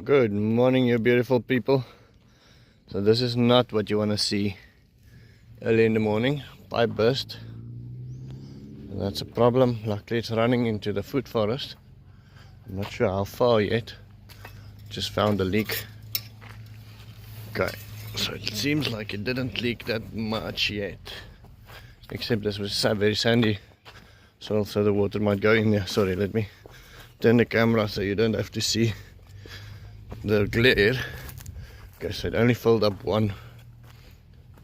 Good morning, you beautiful people. So this is not what you want to see early in the morning. Pipe burst. And that's a problem. Luckily it's running into the food forest. I'm not sure how far yet. Just found a leak. Okay, so it seems like it didn't leak that much yet. Except this was very sandy soil, so the water might go in there. Sorry, let me turn the camera so you don't have to see the glare. Okay, so it only filled up one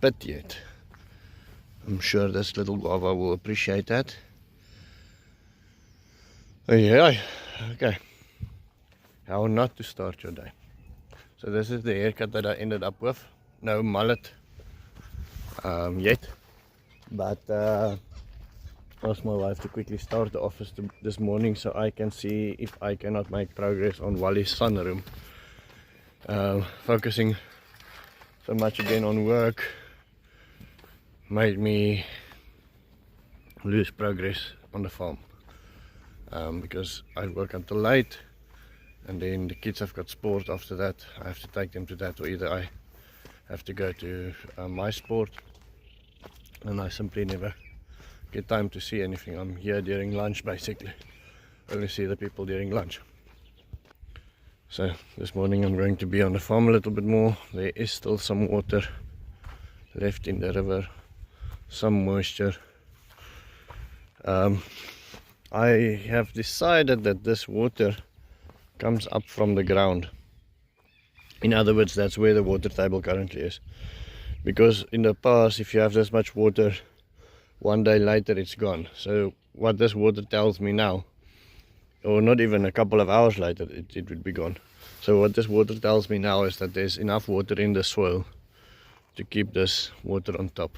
pit yet. I'm sure this little guava will appreciate that. Oh yeah, okay. How not to start your day. So this is the haircut that I ended up with. No mullet yet, but asked my wife to quickly start the office this morning so I can see if I cannot make progress on Wally's sunroom. Focusing so much again on work made me lose progress on the farm, because I work until late and then the kids have got sport after that. I have to take them to that, or either I have to go to my sport, and I simply never get time to see anything. I'm here during lunch basically, only see the people during lunch. So this morning I'm going to be on the farm a little bit more. There is still some water left in the river, some moisture. I have decided that this water comes up from the ground. In other words, that's where the water table currently is. Because in the past, if you have this much water, one day later it's gone. So what this water tells me now, or not even a couple of hours later, it would be gone. So what this water tells me now is that there's enough water in the soil to keep this water on top.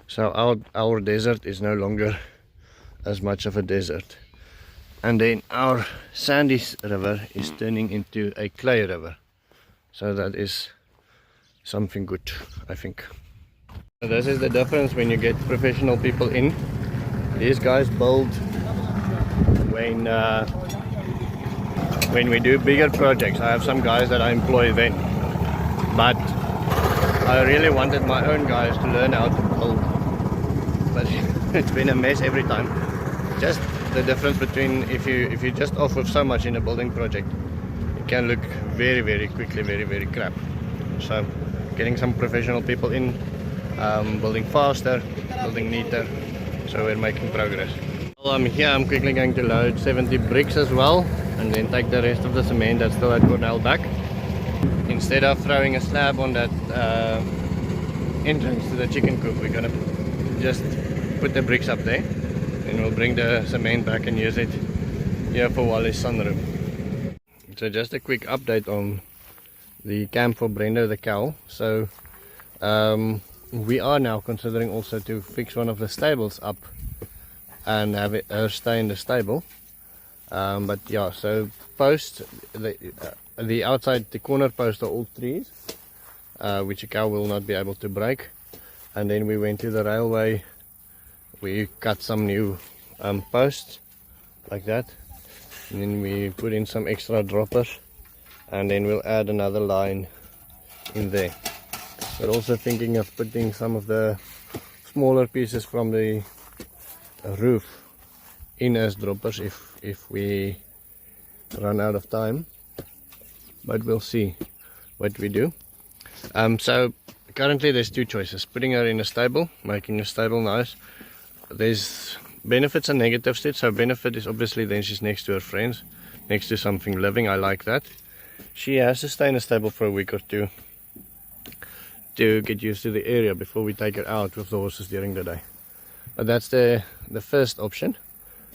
So our desert is no longer as much of a desert. And then our sandy river is turning into a clay river. So that is something good, I think. So this is the difference when you get professional people in. These guys build when we do bigger projects. I have some guys that I employ then, but I really wanted my own guys to learn how to build, but it's been a mess every time. Just the difference between if you just off with so much in a building project, it can look very quickly very crap. So getting some professional people in, building faster, building neater, so we're making progress. Well, I'm here, I'm quickly going to load 70 bricks as well, and then take the rest of the cement that's still at Cornell back. Instead of throwing a slab on that entrance to the chicken coop, we're gonna just put the bricks up there, and we'll bring the cement back and use it here for Wally's sunroom. So just a quick update on the camp for Brenda the cow. So we are now considering also to fix one of the stables up and have her stay in the stable. But yeah, so posts, the outside, the corner posts are all trees, which a cow will not be able to break. And then we went to the railway, we cut some new posts like that, and then we put in some extra droppers, and then we'll add another line in there. We're also thinking of putting some of the smaller pieces from the roof in as droppers if we run out of time, but we'll see what we do. So currently there's two choices: putting her in a stable, making the stable nice. There's benefits and negatives to it. So benefit is obviously then she's next to her friends, next to something living. I like that. She has to stay in a stable for a week or two to get used to the area before we take her out with the horses during the day. But that's the first option.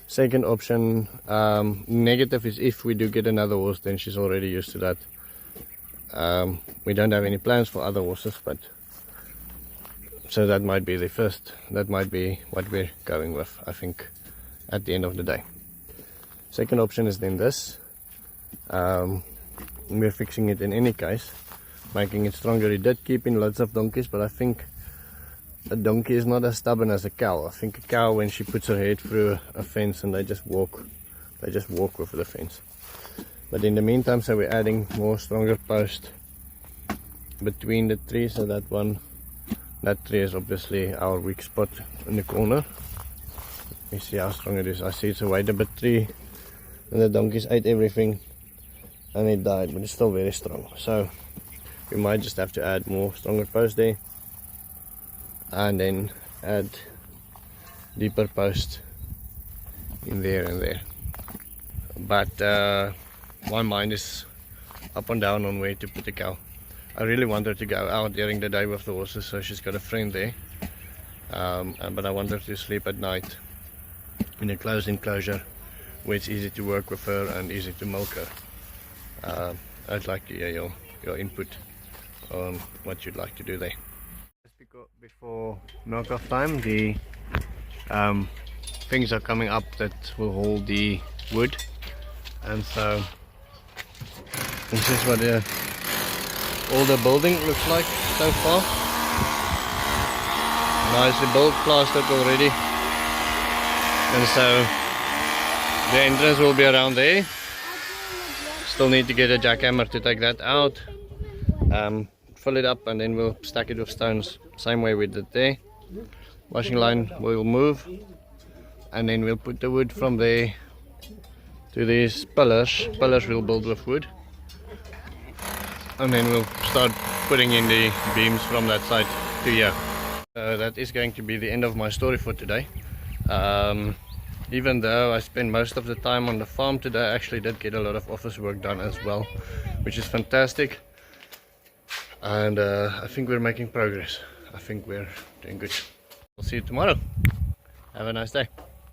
Second option, negative, is if we do get another horse, then she's already used to that. We don't have any plans for other horses, but so that might be that might be what we're going with, I think, at the end of the day. Second option is then this. We're fixing it in any case, making it stronger. He did keep in lots of donkeys, but I think a donkey is not as stubborn as a cow. I think a cow, when she puts her head through a fence and they just walk with the fence. But in the meantime, so we're adding more stronger posts between the trees. So that tree is obviously our weak spot in the corner. Let me see how strong it is. I see it's a wide a bit tree, and the donkeys ate everything and it died, but it's still very strong. So we might just have to add more stronger posts there, and then add deeper posts in there and there. But my mind is up and down on where to put the cow. I really want her to go out during the day with the horses, so she's got a friend there. But I want her to sleep at night in a closed enclosure where it's easy to work with her and easy to milk her. I'd like to hear your input on what you'd like to do there. Before milk-off time, the things are coming up that will hold the wood, and so this is what all the building looks like so far. Nicely built, plastered already, and so the entrance will be around there. Still need to get a jackhammer to take that out, fill it up, and then we'll stack it with stones, same way we did there. Washing line will move, and then we'll put the wood from there to these pillars. Pillars we'll build with wood, and then we'll start putting in the beams from that side to here. That is going to be the end of my story for today. Even though I spent most of the time on the farm today, I actually did get a lot of office work done as well, which is fantastic. And I think we're making progress. I think we're doing good. We'll see you tomorrow. Have a nice day.